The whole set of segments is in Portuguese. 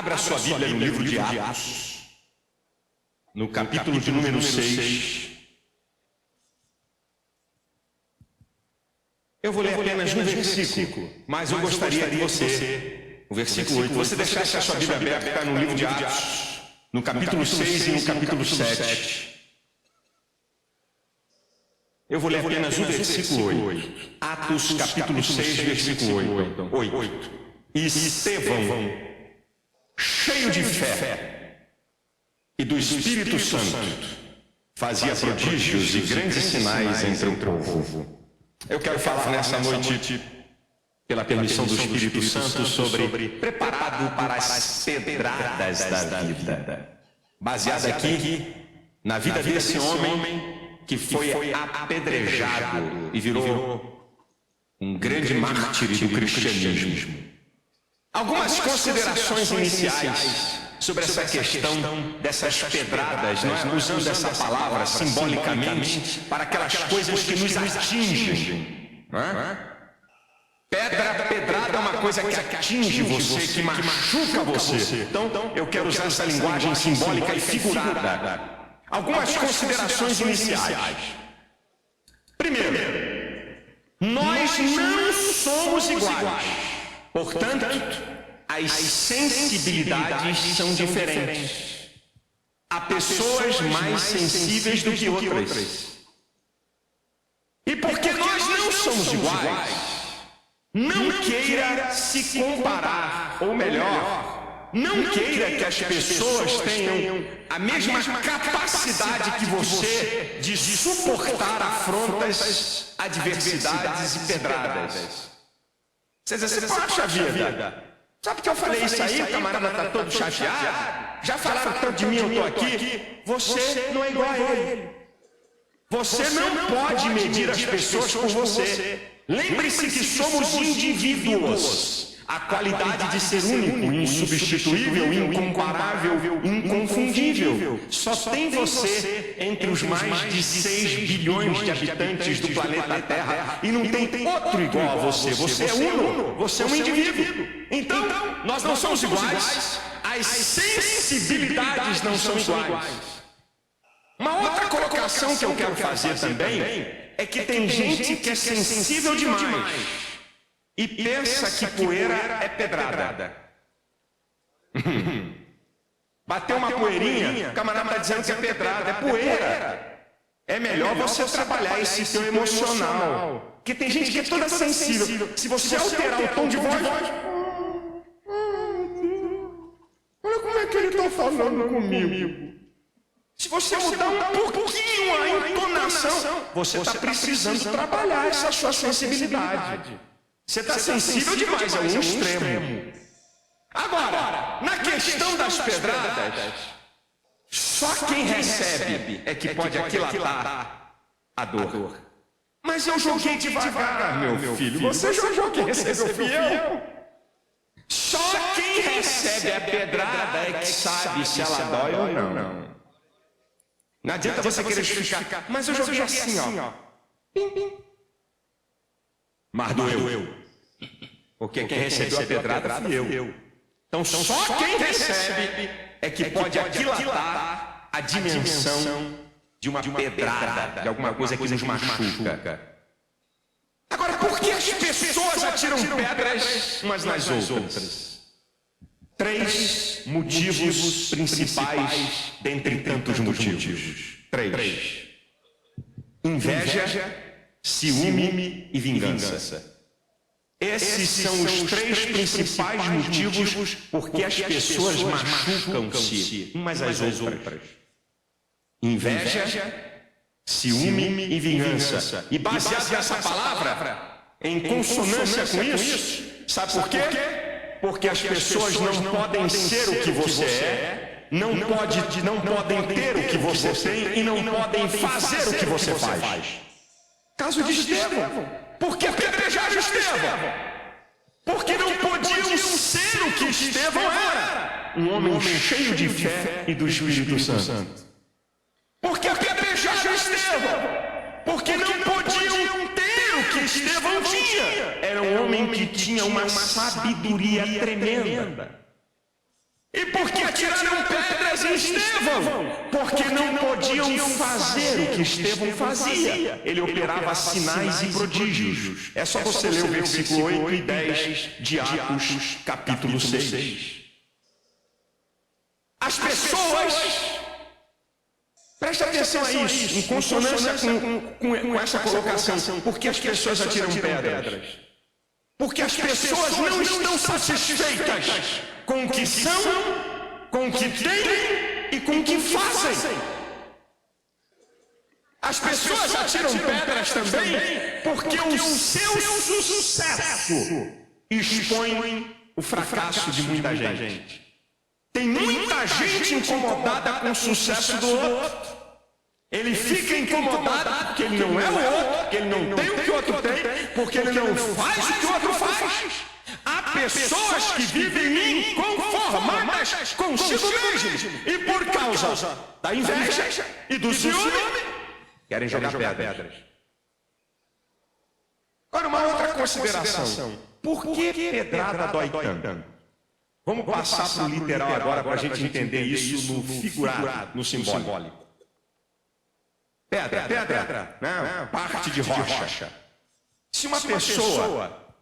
Abra sua Bíblia no livro de Atos, no capítulo de número 6. Eu vou ler apenas um versículo, mas eu gostaria que você, o versículo 8, você deixasse a sua Bíblia aberta no livro de Atos, no capítulo 6 e no capítulo 7. Eu vou ler apenas um versículo 8. Atos, capítulo 6, versículo 8. E Estevão, cheio de fé e do Espírito Santo, fazia prodígios e grandes sinais entre o povo. Eu quero falar nessa noite, pela permissão do Espírito Santo, sobre preparado para as pedradas da vida. Baseado aqui na vida desse homem que foi apedrejado e virou um grande mártir do cristianismo. Algumas considerações iniciais sobre essa questão dessas pedradas, não é? Usando essa palavra simbolicamente para aquelas coisas que nos atingem. Não é? Pedrada é uma coisa que atinge você, que machuca você. Então, eu quero usar essa linguagem simbólica e figurada. Algumas considerações iniciais. Primeiro, nós não somos iguais. Portanto, as sensibilidades são diferentes. Há pessoas mais sensíveis do que outras. E porque nós não somos iguais, não queira se comparar, ou melhor, não queira que as pessoas tenham a mesma capacidade que você de suportar afrontas, adversidades e pedradas. Você poxa vida, sabe que eu falei isso aí, o camarada está todo chateado? Já falaram tanto de mim, eu estou aqui. Você não é igual a ele. Você não pode medir as pessoas por você. Lembre-se que somos indivíduos. A qualidade de ser único, insubstituível, incomparável, inconfundível. Só tem você entre os mais de 6 bilhões de habitantes do planeta Terra. E não tem outro igual a você. Você é uno, você é um indivíduo. Então, nós não somos iguais, as sensibilidades não são iguais. Uma outra colocação que eu quero fazer também é que tem gente que é sensível demais e pensa que poeira é pedrada. Bateu uma poeirinha, o camarada está dizendo que é pedrada, é poeira. É melhor você trabalhar esse teu emocional. Porque tem gente que é toda sensível. Se você alterar o tom de voz, olha como é que ele está falando comigo. Se você mudar um pouquinho a entonação, você está precisando trabalhar essa sua sensibilidade. Você está sensível demais, é um extremo. Agora, na questão das pedradas, só quem recebe é que pode aquilatar a dor. Mas eu joguei devagar, meu filho. Você jogou, quem recebeu fui eu. Só quem recebe a pedrada é que sabe se ela dói ou não. Não adianta você querer justificar. Mas eu joguei assim, ó. Pim, pim. Mas doeu. Porque quem recebeu a pedrada fui eu. Então só quem recebe é que pode aquilatar a dimensão de uma pedrada, de alguma coisa que nos machuca. Agora, por que as pessoas atiram pedras umas nas outras? 3 motivos principais dentre tantos motivos. 3. Inveja, ciúme e vingança. Esses são os 3 principais motivos porque as pessoas machucam-se umas às outras. Inveja, ciúme e vingança. E baseado nessa palavra, em consonância com isso, sabe por quê? Porque as pessoas não podem ser o que você é, não podem ter o que você tem e não podem fazer o que você faz. Caso de Estevão. Por que apedrejaram Estevão? Porque não podiam ser o que Estevão era. Um homem cheio de fé e do Espírito Santo. Por que apedrejaram Estevão? Porque não podiam ter o que Estevão tinha. Era um homem que tinha uma sabedoria tremenda. E por que atiraram pedras em Estevão? Porque não podiam fazer o que Estevão fazia. Ele operava sinais e prodígios. É só você ler o versículo 8 e 10 de Atos, capítulo 6. As pessoas, preste atenção a isso, em consonância com essa colocação. Por que as pessoas atiram pedras? Porque as pessoas não estão satisfeitas com o que são, com o que têm e com o que fazem. As pessoas atiram pedras também porque o seu sucesso expõe o fracasso de muita gente. Tem muita gente incomodada com o sucesso do outro. Ele fica incomodado porque ele não é o outro, porque ele não tem o que o outro tem, porque ele não faz o que o outro faz. Há pessoas que vivem inconformadas consigo mesmo e por causa da inveja e do ciúme querem jogar pedras. Agora uma outra consideração. Por que pedrada dói tanto? Vamos passar para o literal agora para a gente entender isso no figurado, no simbólico. Pedra, não, parte de rocha. Se uma pessoa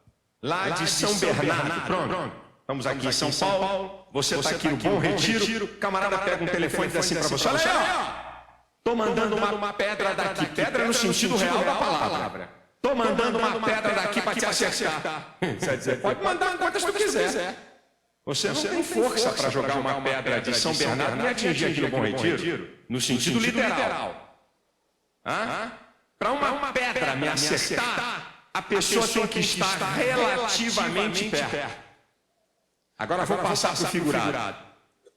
lá de São Bernardo, pronto, estamos aqui em São Paulo, você está aqui no Bom Retiro, o camarada pega um telefone e diz assim para você, olha aí, ó, estou mandando uma pedra daqui, pedra no sentido real da palavra. Estou mandando uma pedra daqui para te acertar. Você pode mandar quantas tu quiser. Você não tem força para jogar uma pedra de São Bernardo e atingir aqui no Bom Retiro, no sentido literal. Para uma pedra me acertar, a pessoa tem que estar relativamente perto. Agora vou passar para o figurado.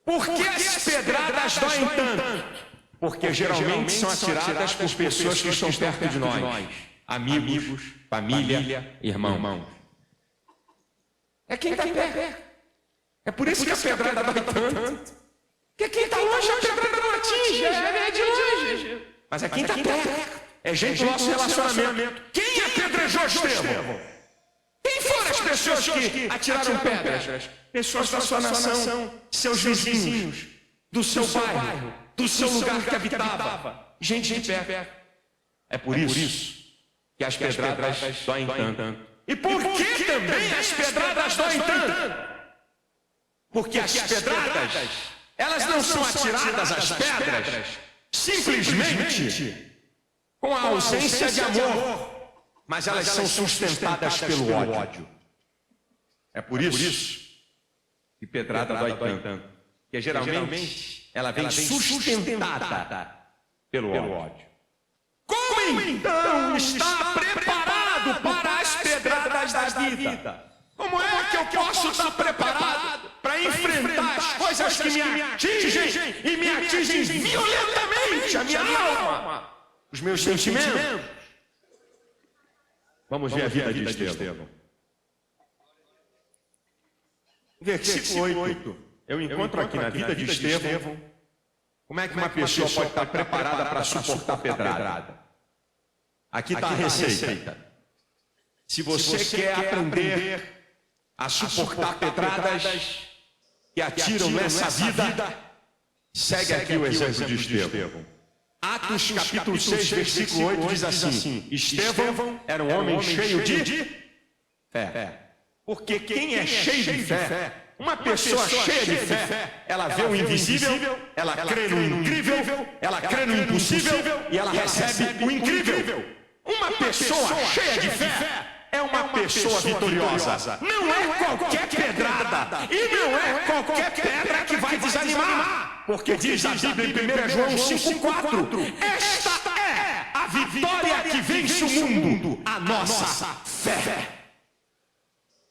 Por que as pedradas doem tanto? Porque geralmente são atiradas por pessoas que estão perto de nós. Amigos, família, irmãos. É quem está perto. É por isso que a pedrada dói tanto. Porque quem está longe a pedrada não atinge, é de longe. Mas é quem está perto. É gente do nosso relacionamento. Quem apedrejou Estevão? Quem foram as pessoas que atiraram pedras? Pessoas da sua nação, seus vizinhos, do seu bairro, do seu lugar que habitava. Gente de perto. É por isso que as pedradas doem tanto. E por que também as pedradas doem tanto? Porque as pedradas, elas não são atiradas às pedras simplesmente com a ausência de amor, mas elas são sustentadas pelo ódio. É por isso que pedrada dói tanto, porque geralmente ela vem sustentada pelo ódio. Como então está preparado para as pedradas da vida? Como é que eu posso estar preparado para enfrentar as coisas que me atingem e me atingem violentamente a minha alma, os meus sentimentos? Vamos ver a vida de Estevão. Versículo 8. Eu encontro aqui na vida de Estevão como é que uma pessoa pode estar preparada para suportar pedrada. Aqui está a receita. Se você quer aprender a suportar pedradas que atiram nessa vida, segue aqui o exemplo de Estevão. Atos capítulo 6, versículo 8 diz assim: Estevão era um homem cheio de fé. Porque quem é cheio de fé, uma pessoa cheia de fé, ela vê o invisível, ela crê no incrível, ela crê no impossível e ela recebe o incrível. Uma pessoa cheia de fé é uma pessoa vitoriosa. Não é qualquer pedrada e não é qualquer pedra que vai desanimar. Porque diz a Bíblia em 1 João 5,4: esta é a vitória que vence o mundo, a nossa fé.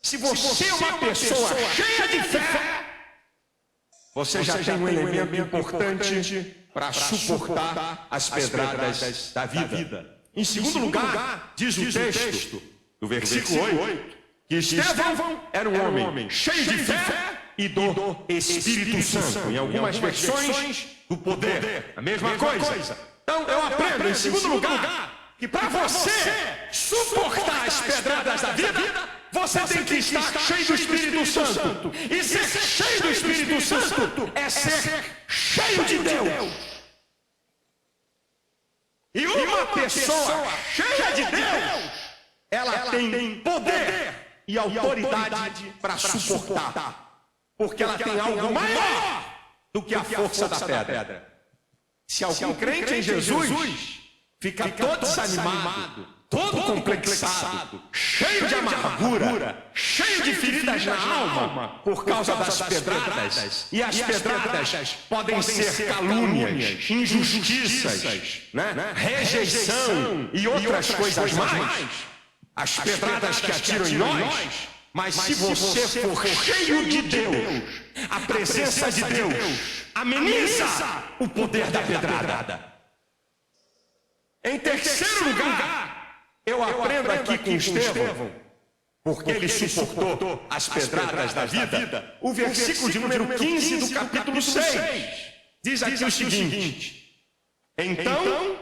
Se você é uma pessoa cheia de fé, você já tem um elemento importante para suportar as pedradas da vida. Em segundo lugar, diz o texto do versículo 8, que Estevão era um homem cheio de fé e do Espírito Santo. Em algumas versões, do poder. A mesma coisa. Então eu aprendo, em segundo lugar, que para você suportar as pedradas da vida, você tem que estar cheio do Espírito Santo. E ser cheio do Espírito Santo é ser cheio de Deus. E uma pessoa cheia de Deus, ela tem poder e autoridade para suportar. Porque ela tem algo maior do que a força da pedra. Se algum crente em Jesus fica todo desanimado, todo complexado, cheio de amargura, cheio de feridas na alma por causa das pedradas, e as pedradas podem ser calúnias, injustiças, rejeição e outras coisas mais, as pedradas que atiram em nós. Mas se você for cheio de Deus, a presença de Deus ameniza o poder da pedrada. Em terceiro lugar, eu aprendo aqui com Estevão, porque ele suportou as pedradas da vida, o versículo de número 15 do capítulo 6. Diz aqui o seguinte: então,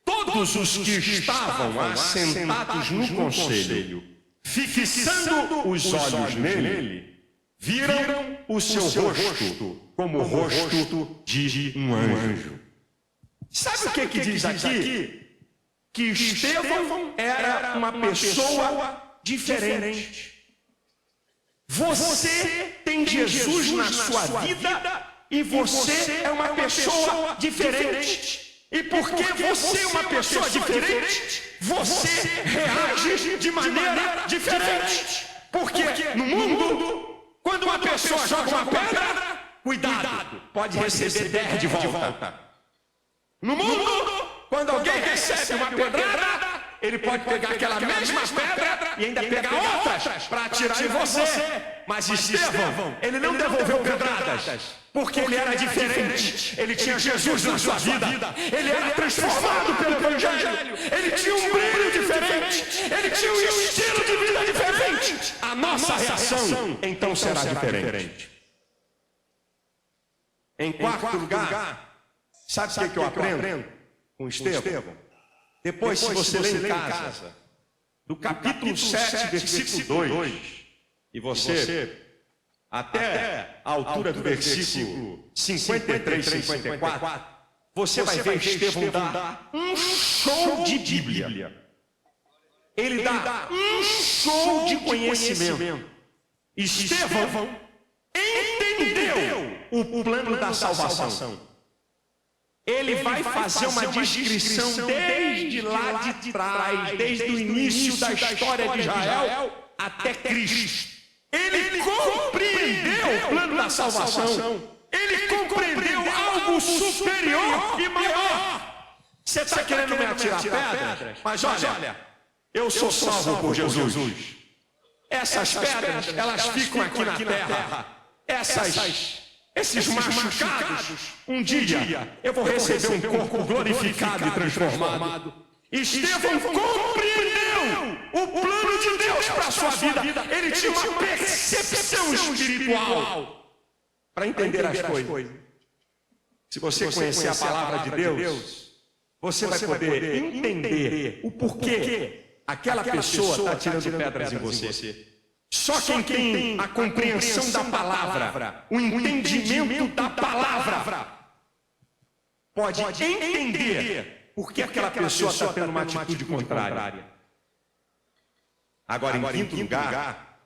todos os que estavam assentados no conselho, fixando os olhos nele, viram o seu rosto como o rosto de um anjo. Sabe o que diz aqui? Que Estevão era uma pessoa diferente. Você tem Jesus na sua vida e você é uma pessoa diferente. E porque você é uma pessoa diferente, você reage de maneira diferente. Porque no mundo, quando uma pessoa joga uma pedra, cuidado, pode receber 10 de volta. No mundo, quando alguém recebe uma pedrada, ele pode pegar aquela mesma pedra e ainda pegar outras para atirar em você. Mas Estevão, ele não devolveu pedradas, porque ele era diferente. Ele tinha Jesus na sua vida. Ele era transformado pelo Evangelho. Ele tinha um brilho diferente. Ele tinha um estilo de vida diferente. A nossa reação, então, será diferente. Em quarto lugar, sabe o que eu aprendo com Estevão? Depois, se você ler em casa, do capítulo 7, versículo 2, e você, até a altura do versículo 53, 54, você vai ver Estevão dar um show de Bíblia. Ele dá um show de conhecimento. Estevão entendeu o plano da salvação. Ele vai fazer uma descrição desde lá de trás, desde o início da história de Israel até Cristo. Ele compreendeu o plano da salvação. Ele compreendeu algo superior e maior. Você está querendo me atirar pedras? Mas olha, eu sou salvo por Jesus. Essas pedras, elas ficam aqui na terra. Esses machucados, um dia eu vou receber um corpo glorificado e transformado. Estevão compreendeu o plano de Deus para a sua vida. Ele tinha uma percepção espiritual para entender as coisas. Se você conhecer a palavra de Deus, você vai poder entender o porquê aquela pessoa está tirando pedras em você. Só quem tem a compreensão da palavra, o entendimento da palavra, pode entender por que aquela pessoa está tendo uma atitude contrária. Agora, em quinto lugar,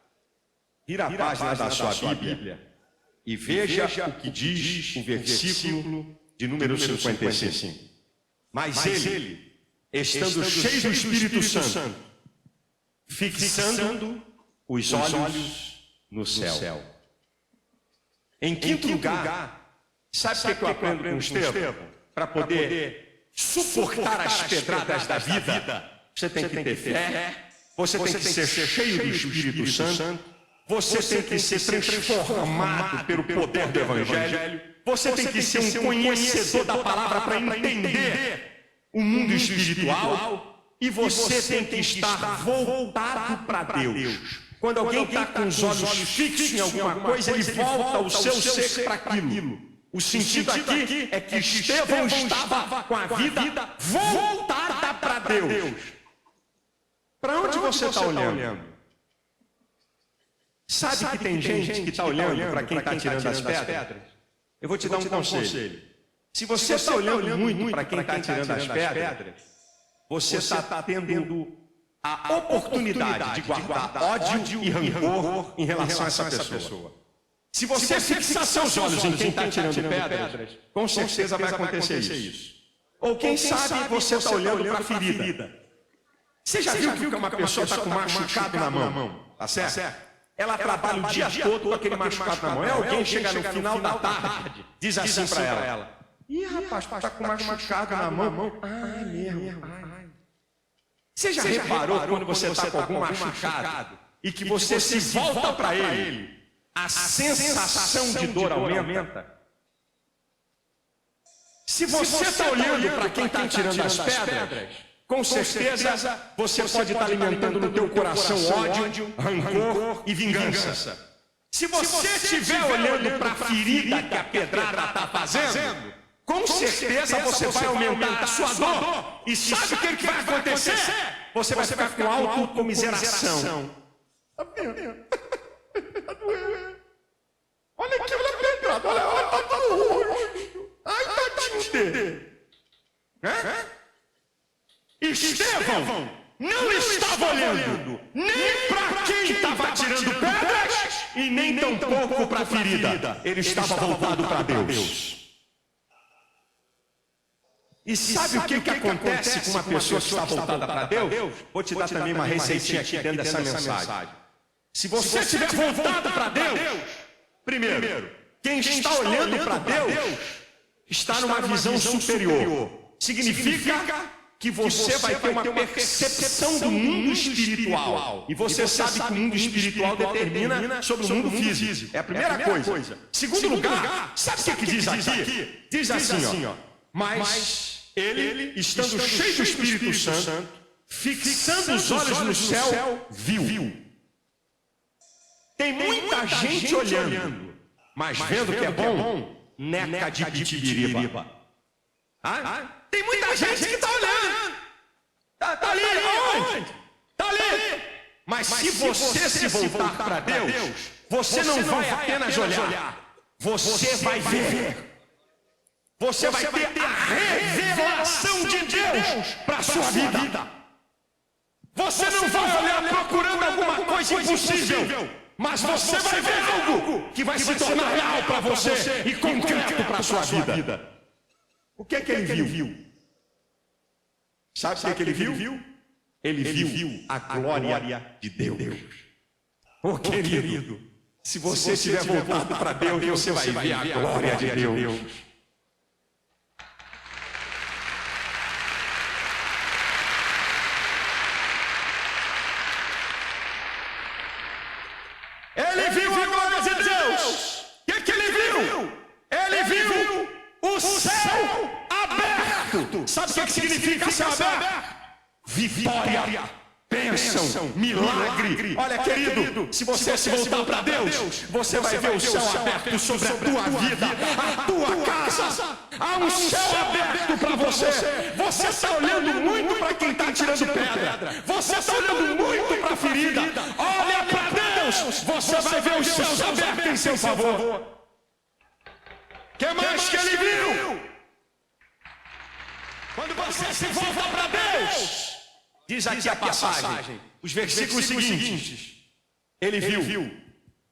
vira a página da sua Bíblia e veja o que diz o versículo de número 55. Mas ele, estando cheio do Espírito Santo, fixando os olhos no céu. Em quinto lugar, sabe o que eu aprendo com Estevão? Para poder suportar as pedradas da vida, você tem que ter fé, você tem que ser cheio do Espírito Santo, você tem que ser transformado pelo poder do Evangelho, você tem que ser um conhecedor da palavra para entender o mundo espiritual, e você tem que estar voltado para Deus. Quando alguém está com os olhos fixos em alguma coisa, ele volta o seu ser para aquilo. O sentido aqui é que Estevão estava com a vida voltada para Deus. Para onde você está olhando? Sabe que tem gente que está olhando para quem está tirando as pedras? Eu vou te dar um conselho. Se você está olhando muito para quem está tirando as pedras, você está tendo a oportunidade de guardar ódio e rancor em relação a essa pessoa. Se você fixar seus olhos em quem está tirando pedras, com certeza vai acontecer isso. Ou quem sabe você está olhando para a ferida. Você já viu que uma pessoa está com um machucado na mão? Tá certo? Ela trabalha o dia todo com aquele machucado na mão. É alguém chega no final da tarde, diz assim para ela: ih, rapaz, está com machucado na mão. Ai, mesmo. Você já reparou quando você está com algum machucado e que você se volta para ele, a sensação de dor aumenta? Se você está olhando para quem está tirando as pedras, com certeza você pode estar alimentando no teu coração ódio, rancor e vingança. Se você estiver olhando para a ferida que a pedrada está fazendo, com certeza você vai aumentar a sua dor. E sabe o que vai acontecer? Você vai ficar com autocomiseração. Tá vendo? Tá doendo. Olha aqui, olha a pedrada, olha, tá doendo. Ai, tadinho dele. Estevão não estava olhando nem para quem estava tirando pedras e nem tampouco para a ferida. Ele estava voltado para Deus. E sabe o que acontece com uma pessoa que está voltada para Deus? Vou te dar também uma receitinha aqui dentro dessa mensagem. Se você estiver voltado para Deus, primeiro, quem está olhando para Deus está numa visão superior. Significa que você vai ter uma percepção do mundo espiritual. E você sabe que o mundo espiritual determina sobre o mundo físico. É a primeira coisa. Segundo lugar, sabe o que diz aqui? Diz assim, ó. Mas ele, estando cheio do Espírito Santo, fixando os olhos no céu, viu. Tem muita gente olhando, mas vendo que é bom, neca de bitibiriba. Tem muita gente que está olhando. Está ali, aonde? Está ali. Mas se você se voltar para Deus, você não vai apenas olhar, você vai ver. Você vai ter a revelação de Deus para a sua vida. Você não vai olhar procurando alguma coisa impossível, mas você vai ver algo que vai se tornar real para você e concreto para a sua vida. O que é que ele viu? Sabe o que ele viu? Ele viu a glória de Deus. Oh, querido, se você estiver voltado para Deus, você vai ver a glória de Deus. Ele viu a glória de Deus. O que ele viu? Ele viu o céu aberto. Sabe o que significa céu aberto? Vitória, bênção, milagre. Olha, querido, se você se voltar para Deus, você vai ver o céu aberto sobre a tua vida, a tua casa. Há um céu aberto para você. Você está olhando muito para quem está tirando pedra. Você está olhando muito para a ferida. Olha para Deus, você vai ver os céus abertos em seu favor. O que mais que ele viu? Quando você se volta para Deus, diz aqui a passagem, os versículos seguintes. Ele viu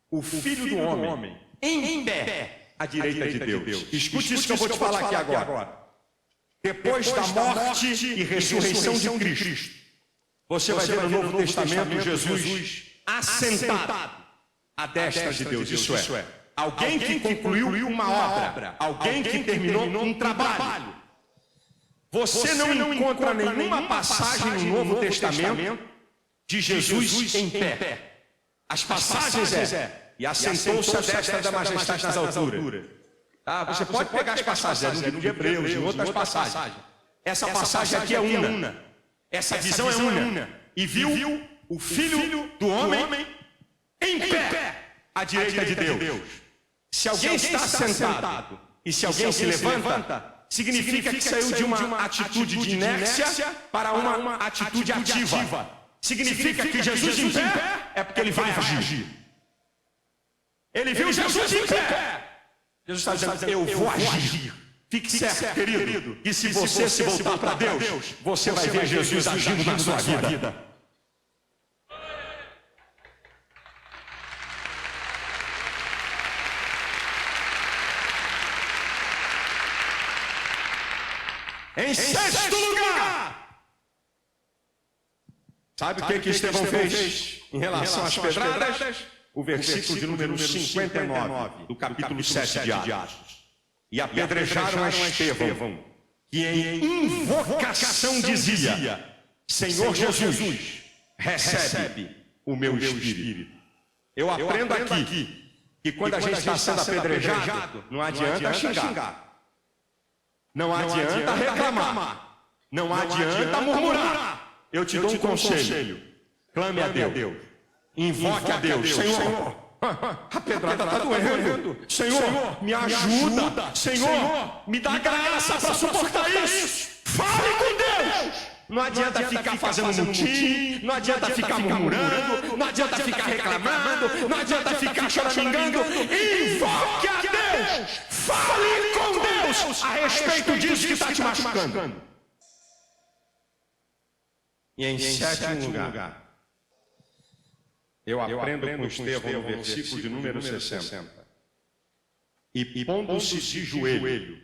o Filho do Homem em pé à direita de Deus. Escute isso que eu vou te falar aqui agora. Depois da morte e ressurreição de Cristo, você vai ver no Novo Testamento Jesus assentado à destra de Deus. Isso é, alguém que concluiu uma obra, alguém que terminou um trabalho. Você não encontra nenhuma passagem no Novo Testamento de Jesus em pé. As passagens e assentou-se à destra da majestade nas alturas. Você pode pegar as passagens no livro de Hebreus, em outras passagens. Essa passagem aqui é una. Essa visão é una. E viu o Filho do Homem em pé à direita de Deus. Se alguém está sentado e se alguém se levanta, significa que saiu de uma atitude de inércia para uma atitude ativa. Significa que Jesus em pé é porque ele vai agir. Ele viu Jesus em pé. Jesus está dizendo, eu vou agir. Fique certo, querido, e se você se voltar para Deus, você vai ver Jesus agindo na sua vida. Em sexto lugar, sabe o que Estevão fez em relação às pedradas? O versículo de número 59 do capítulo 7 de Atos. E apedrejaram a Estevão, que em invocação dizia, Senhor Jesus, recebe o meu espírito. Eu aprendo aqui que quando a gente está sendo apedrejado, não adianta xingar. Não adianta reclamar. Não adianta murmurar. Eu te dou um conselho. Clame a Deus. Invoque a Deus. Senhor, a pedrada está doendo. Senhor, me ajuda. Senhor, me dá graça para suportar isso. Fale com Deus. Não adianta ficar fazendo mutim, não adianta ficar murmurando, não adianta ficar reclamando, não adianta ficar choramingando. Invoque a Deus. Fale com Deus a respeito disso que está te machucando. E em sétimo lugar, eu aprendo com Estevão no versículo de número 60. E pondo-se de joelho,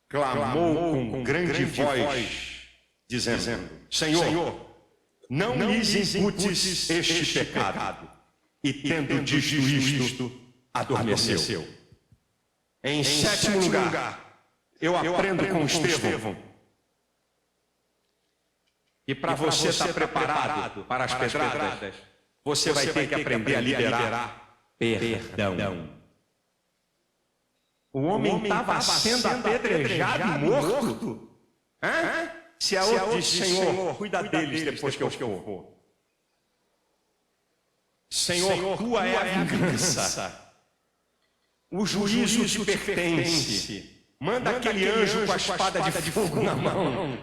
clamou com grande voz, dizendo, Senhor, não lhes imputes este pecado. E tendo dito isto, adormeceu. Em sétimo lugar, eu aprendo com Estevão. E para você estar preparado para as pedradas, você vai ter que aprender a liberar perdão. O homem estava sendo apedrejado e morto. Se a outra diz, Senhor, cuida deles depois que eu for. Senhor, tua é a vingança. O juízo te pertence. Manda aquele anjo com a espada de fogo na mão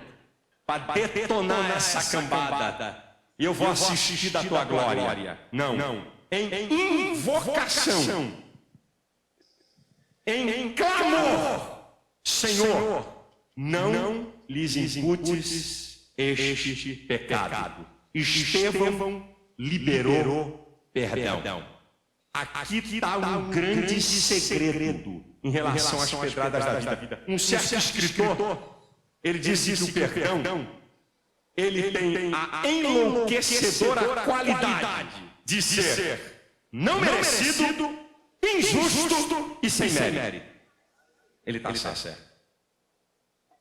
para detonar essa cambada. E eu vou assistir da tua glória. Não. Em invocação. Em clamor. Senhor, não lhes imputes este pecado. Estevão liberou perdão. Aqui está um grande segredo em relação às pedradas da vida. Um certo escritor, ele disse que o perdão, ele tem a enlouquecedora qualidade de ser não merecido, injusto e sem mérito. Ele está certo.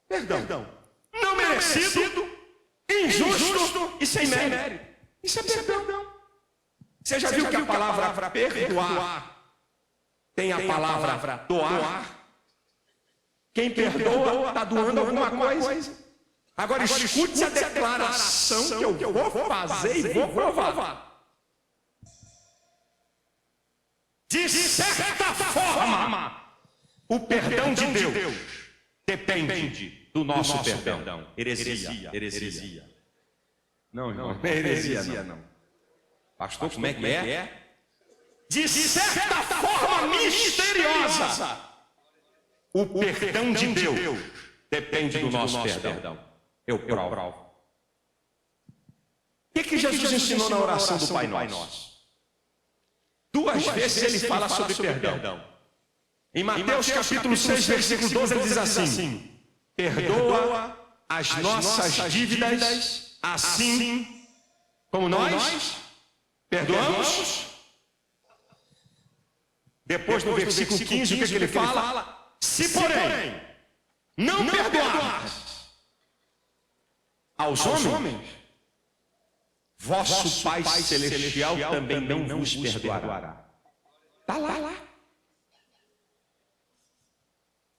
Perdão. Não merecido, injusto e sem mérito. Isso é perdão. Você já viu que a palavra perdoar tem a palavra doar? Quem perdoa está doando alguma coisa. Agora escute a declaração que eu vou fazer e vou provar. De certa forma, o perdão de Deus depende do nosso perdão. Heresia. Não, irmão, não é heresia, não. Pastor, como é que é? De certa forma misteriosa, o perdão de Deus depende do nosso perdão. Eu provo. O que Jesus ensinou na oração do Pai Nosso? Duas vezes ele fala sobre perdão. Em Mateus capítulo 6, versículo 12, ele diz assim: perdoa as nossas dívidas, assim como nós perdoamos. Depois no versículo 15, o que ele fala? Se porém não perdoar aos homens, vosso Pai Celestial também não vos perdoará. Está lá.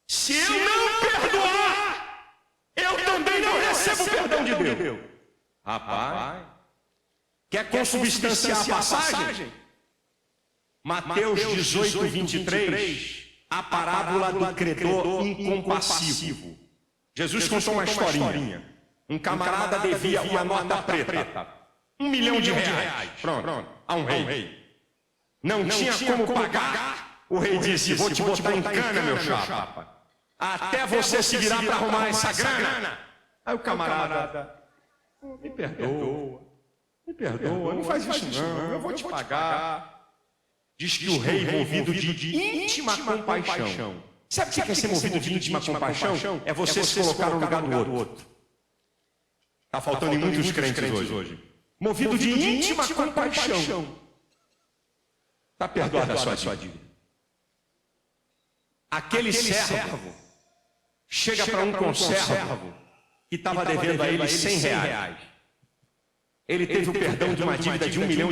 Se eu não perdoar, eu também não recebo o perdão de Deus. Rapaz, quer consubstanciar a passagem? Mateus 18, 23, a parábola do credor incompassivo. Jesus contou uma historinha. Um camarada devia uma nota preta, R$1 milhão. Pronto, a um rei. não tinha como pagar, o rei disse: vou te botar em cana, meu chapa, até você se virar para arrumar essa grana. Aí o camarada: me perdoa, não faz isso não, eu vou te pagar. Diz que o rei, movido de íntima compaixão. Sabe o que é ser movido de íntima compaixão? É você se colocar no lugar do outro. Está faltando em muitos crentes hoje. Movido de íntima compaixão. Está perdoada a sua dívida. Aquele servo chega para um conservo que estava devendo a ele R$100. Ele teve o perdão de uma dívida de R$1 milhão.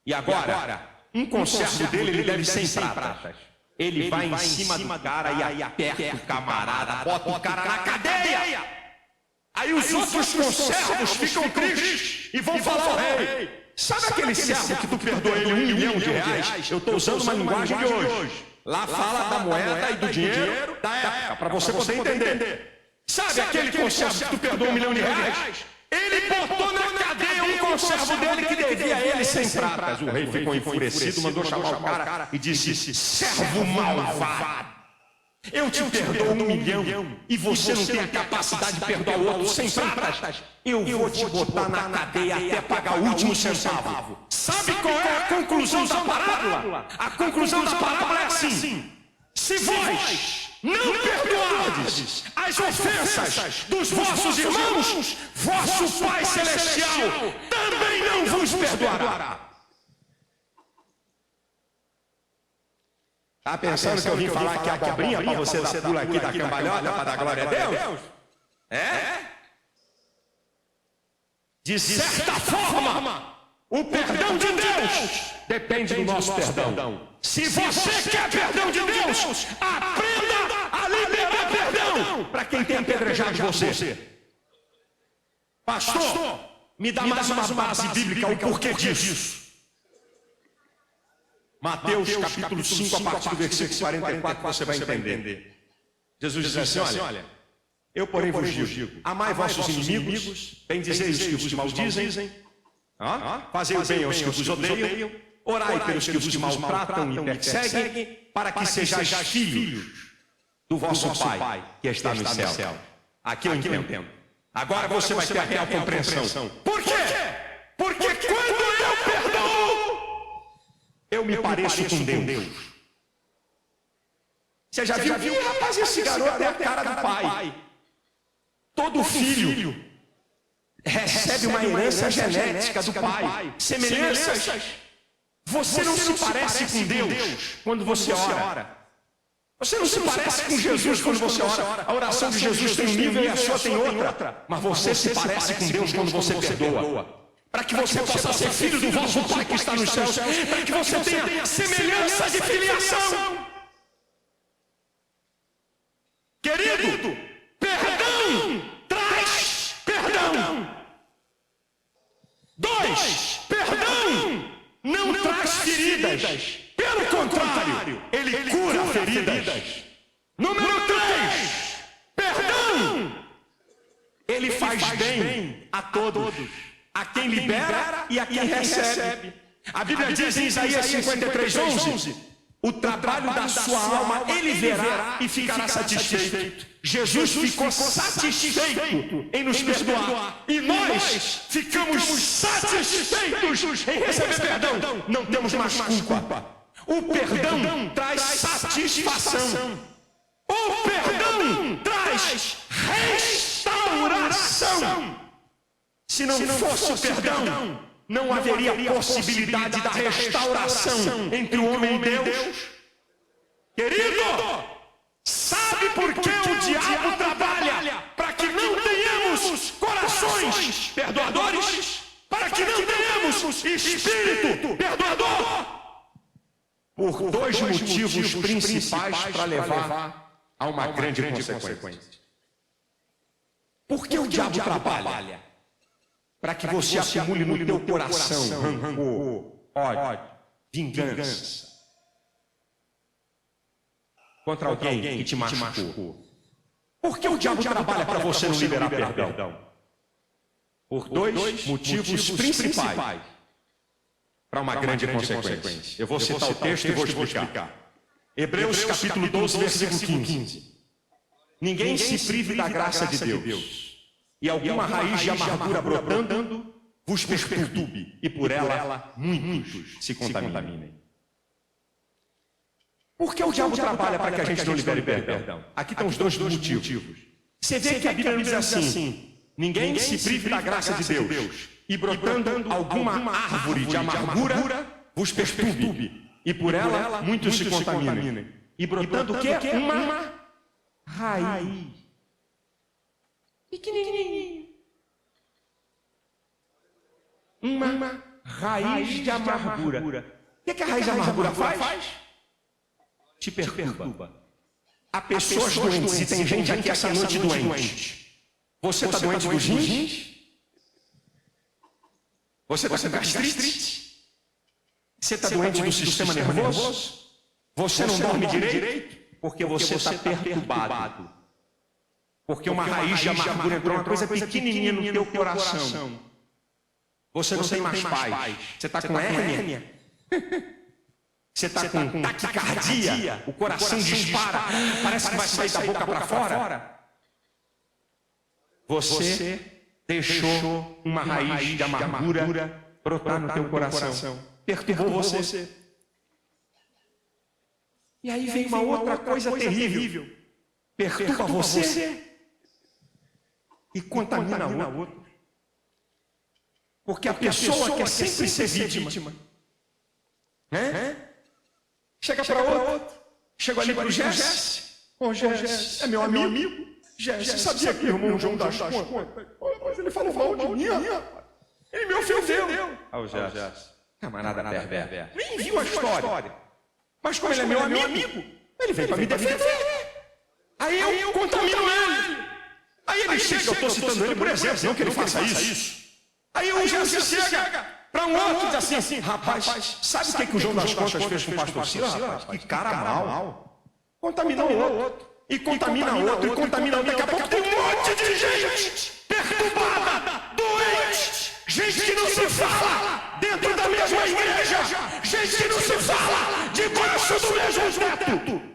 E agora, um conservo dele, ele deve 100 pratas. Ele vai em cima do cara e aperta o camarada, bota o cara na cadeia. Aí os outros conservos ficam tristes e vão falar ao rei: sabe aquele servo que tu perdoou ele R$1 milhão? Eu estou usando uma linguagem de hoje. Lá fala da moeda e do dinheiro da época, para você poder entender. Sabe aquele conservo que tu perdoou R$1 milhão? Ele botou na cadeia um conservo dele que devia a ele 100 pratas. O rei ficou enfurecido, mandou chamar o cara e disse: servo malvado, eu te perdoo R$1 milhão e você não tem a capacidade de perdoar o outro 100 pratas. Eu vou te botar na cadeia até pagar o último centavo. Sabe qual é a conclusão da parábola? A conclusão da parábola é assim: se vós não perdoardes as ofensas dos vossos irmãos, vosso Pai Celestial também não vos perdoará. Está pensando que eu vim falar aqui abobrinha para você dar pula aqui da cambalhota para dar glória a Deus? É? De certa forma, o perdão de Deus depende do nosso perdão. Se você quer perdão de Deus, aprenda a liberar perdão para quem tem apedrejado você. Pastor, me dá mais uma base bíblica, o porquê disso. Mateus capítulo 5, a partir do versículo 44, você vai entender. Jesus diz assim: olha, eu porém vos digo, amai vossos inimigos, bendizeis os que vos maldizem, fazei o bem aos que vos odeiam, orai pelos que vos maltratam e perseguem, para que sejais filhos do vosso Pai que está no céu. Aqui eu entendo. Agora você vai ter a real compreensão. Por quê? Porque quando eu perdoo, eu me pareço com Deus. Você já viu? Rapaz, esse garoto é a cara do pai. Todo filho recebe uma herança genética do pai. Semelhanças. Você não se parece com Deus quando você ora. Você não se parece com Jesus quando você ora. A oração de Jesus tem um nível e a sua tem outra. Mas você se parece com Deus quando você perdoa. Para que você possa ser filho do vosso Pai que está nos céus. Para que você tenha semelhança de filiação. Querido, perdão traz perdão. 2, perdão não traz feridas. Pelo contrário, ele cura feridas. Número 3, perdão. Ele faz bem a todos. A quem libera e a quem recebe. A Bíblia diz em Isaías 53:11: o trabalho da sua alma ele verá e ficará satisfeito. Jesus ficou satisfeito em nos perdoar. E nós ficamos satisfeitos em receber perdão. Não temos mais culpa. O perdão traz satisfação. O perdão traz restauração. Se não fosse o perdão, não haveria possibilidade da restauração entre o homem e Deus. Querido, sabe por que o diabo trabalha? Para que não tenhamos corações perdoadores? Para que não tenhamos espírito perdoador? Por 2 motivos principais para levar a uma grande consequência. Por que o diabo trabalha? Para que você acumule no teu coração rancor, ódio, vingança contra alguém que te machucou. Por que o diabo trabalha para você não liberar perdão? Por 2 motivos principais. para uma grande consequência. Eu vou citar o texto e vou explicar. Hebreus capítulo 12, versículo 15. Ninguém se prive da graça de Deus, e alguma raiz de amargura brotando vos perturbe, e por ela muitos se contaminem. Por que o diabo trabalha para que a gente não libere perdão? Aqui estão os dois motivos. Você vê que a Bíblia diz assim: ninguém se prive da graça de Deus, e brotando alguma árvore de amargura vos perturbe, e por ela muitos se contaminem. E brotando o quê? Uma raiz. Pequenininha. Uma raiz de amargura. O que a raiz de amargura faz? Te perturba. Há pessoas doentes, e tem gente aqui essa noite doente. Você está doente dos rins? Você está com gastrite? Você está doente do sistema nervoso? Você não dorme direito? Porque você está perturbado. Porque uma raiz de amargura entrou uma coisa pequenininha no teu coração. Você não tem mais paz. Você está com hérnia? Você está com taquicardia? O coração dispara. Parece que vai sair da boca para fora. Você deixou uma raiz de amargura brotar no teu coração. Perturbou você. E aí vem uma outra coisa terrível. Perturba você e contamina o outro. Porque a pessoa quer sempre ser vítima. Chega para outro. Chega ali para o Jesse. Ô Jesse, é meu amigo. Jesse, sabia que o irmão João das Contas? Mas ele falou mal de mim, rapaz. Ele me ofendeu. Ô Jesse, camarada perverso. Nem viu a história. Mas como ele é meu amigo, ele vem para me defender. Aí eu contamino ele. Aí ele chega, eu estou citando ele por exemplo, não que ele faça isso. Aí o Jesse chega para um outro e diz assim, rapaz, sabe o que o João das Contas fez com o pastor Silas? Que cara mal. Contaminou o outro. E contamina outro, e contamina outro. Daqui a pouco tem um monte de gente perturbada, doente, gente que não se fala dentro da mesma igreja, gente que não se fala debaixo do mesmo teto.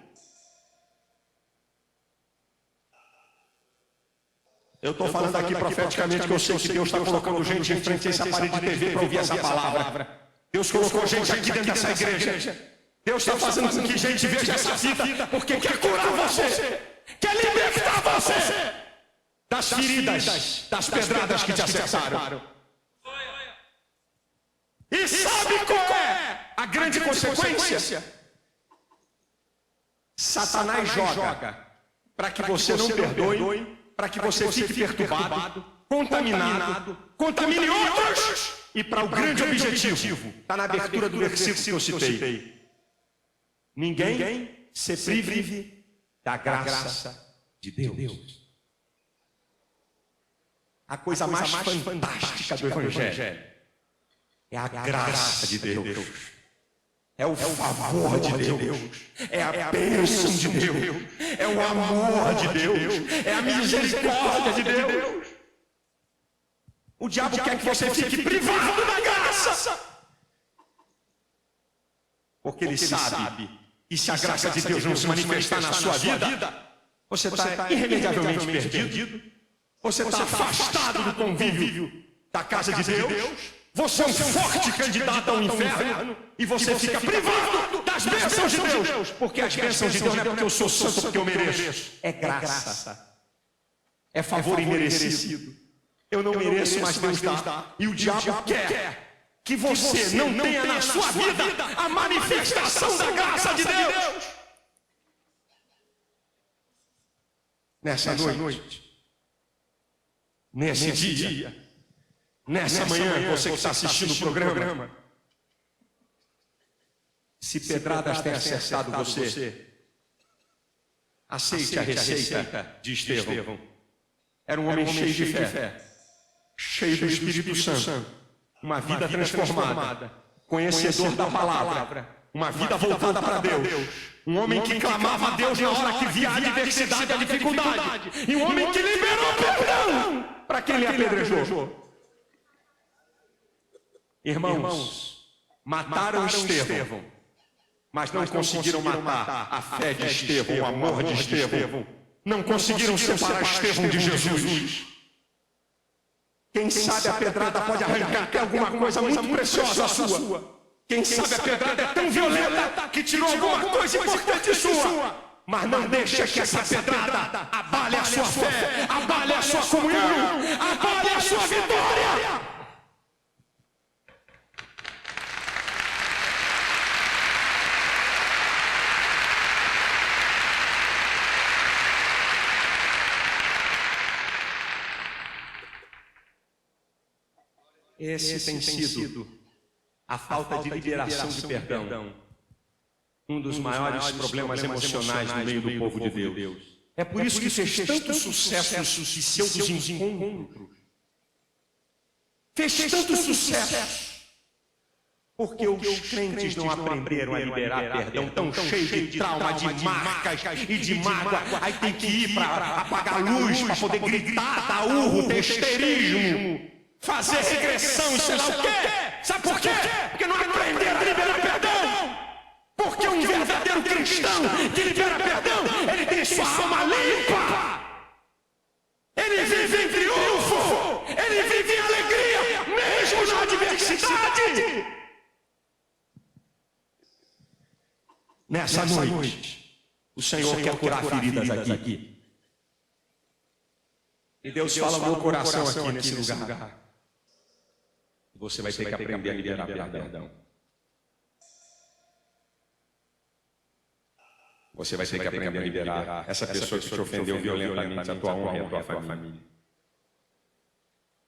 Eu estou falando aqui profeticamente que eu sei que Deus está colocando gente em frente a essa parede de TV para ouvir essa palavra. Deus colocou gente aqui dentro dessa igreja. Deus está fazendo com que gente veja essa vida porque quer curar você, quer libertar você das feridas, das pedradas que te acertaram. E sabe qual é a grande consequência? Satanás joga para que você não perdoe, para que você fique perturbado, contaminado, contamine outros, e para o grande objetivo, está na abertura do versículo que eu citei. Ninguém se prive da graça de Deus. A coisa mais fantástica do Evangelho é a graça de Deus. É o favor de Deus, é a bênção de Deus, é o amor de Deus, é a misericórdia de Deus. O diabo quer que você fique privado da graça, porque ele sabe, e se a graça de Deus não se manifestar na sua vida, você está irremediavelmente perdido, você está afastado do convívio da casa de Deus. Você é um forte candidato ao inferno e você fica privado das bênçãos de Deus. Porque as bênçãos de Deus não é porque eu sou santo, porque eu mereço. É graça. É favor imerecido. Eu não mereço, mas Deus dá. E o diabo quer que você não tenha na sua vida a manifestação da graça de Deus. Nessa noite, nesse dia, nessa manhã, você que está assistindo o programa, se pedradas têm acertado você, aceite a receita de Estevão. Era um homem cheio de fé, cheio do Espírito Santo, uma vida transformada, conhecedor da palavra, uma vida voltada para Deus, um homem que clamava a Deus na hora que via a adversidade, a dificuldade, e um homem que liberou perdão para quem lhe apedrejou. Irmãos, Mataram Estevão, mas não conseguiram matar a fé de Estevão, o amor de Estevão. Não conseguiram separar Estevão de Jesus. Quem sabe a pedrada pode arrancar até alguma coisa muito preciosa sua. Quem sabe a pedrada é tão violenta que tirou alguma coisa importante sua. Mas não deixa que essa pedrada abale a sua fé, abale a sua comunhão, abale a sua vitória. Esse tem sido a falta de liberação de perdão, um dos maiores problemas emocionais no meio do povo de Deus. É por isso que fez tanto sucesso nos pseudos encontros. Fez tanto sucesso. Porque os crentes não aprenderam a liberar perdão, tão cheio de trauma, de marcas e de mágoa. Aí tem que ir para apagar a luz, para poder gritar, dar urro, ter histerismo, fazer regressão, sei lá o quê. Sabe por quê? Porque não aprenderam a liberar perdão. Porque um verdadeiro cristão que libera perdão, ele tem sua alma limpa. Ele vive em triunfo. Ele vive em alegria, mesmo na adversidade. Nessa noite, o Senhor quer curar feridas aqui. E Deus fala no meu coração aqui nesse lugar. Você vai ter que aprender a liberar perdão. Você vai ter que aprender a liberar essa pessoa que te ofendeu violentamente, a tua honra e a tua família.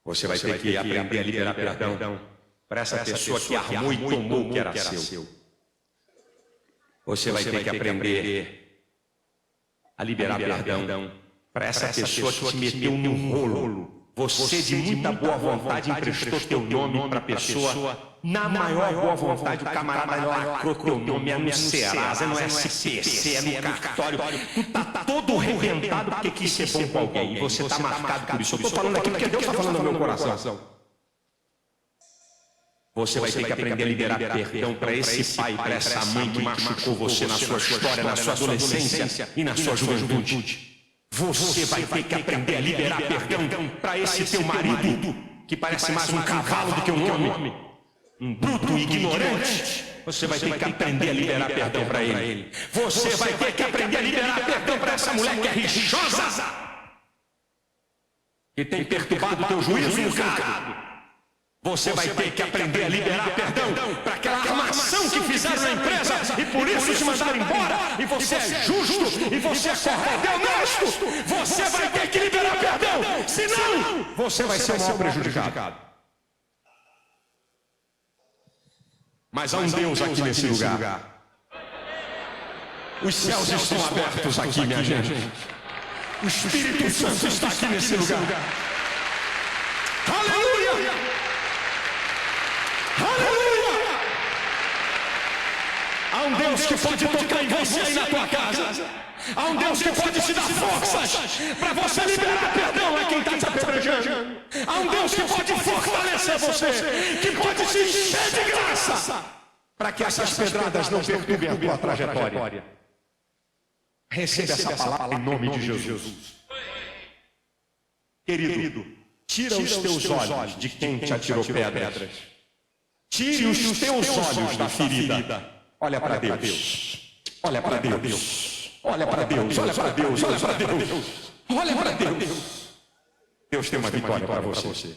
Você vai ter que aprender a liberar perdão para essa pessoa que armou e tomou o que era seu. Você vai ter que aprender a liberar perdão para essa pessoa que te meteu num rolo. Você, de muita boa vontade, emprestou teu nome para a pessoa. Na maior boa vontade, o camarada lacrou teu nome, é no Serasa, é no SPC, é no cartório. Tu tá todo arrebentado porque quis ser bom com alguém. E você tá marcado por isso. Eu estou falando aqui porque Deus está falando no meu coração. Você vai ter que aprender a liberar perdão para esse pai, para essa mãe que machucou você na sua história, na sua adolescência e na sua juventude. Você vai ter que aprender a liberar perdão para esse teu marido, que parece mais um cavalo do que um homem, um bruto e ignorante. Você vai ter que aprender a liberar perdão para ele. Você vai ter que aprender a liberar perdão para essa mulher que é rixosa, que tem perturbado o teu juízo no cargo. Você vai ter que aprender a liberar perdão para aquela armação que fizeram na empresa e por isso te mandaram embora. E você é justo, e você é correto e honesto. Você vai ter que liberar perdão, senão você vai ser o maior prejudicado. Mas há um Deus aqui nesse lugar. Os céus estão abertos aqui, minha gente. O Espírito Santo está aqui nesse lugar. Aleluia! Aleluia! Há um Deus que pode tocar em você aí na tua casa. Há um Deus que pode te dar forças para você liberar perdão a quem está te apedrejando. Há um Deus que pode fortalecer você, que pode te encher de graça para que essas pedradas não perturbem a tua trajetória. Receba essa palavra em nome de Jesus. Querido, tira os teus olhos de quem te atirou pedras. Tire os teus olhos da ferida. Olha para Deus. Olha para Deus. Olha para Deus. Olha para Deus. Olha para Deus. Olha para Deus. Deus tem uma vitória para você.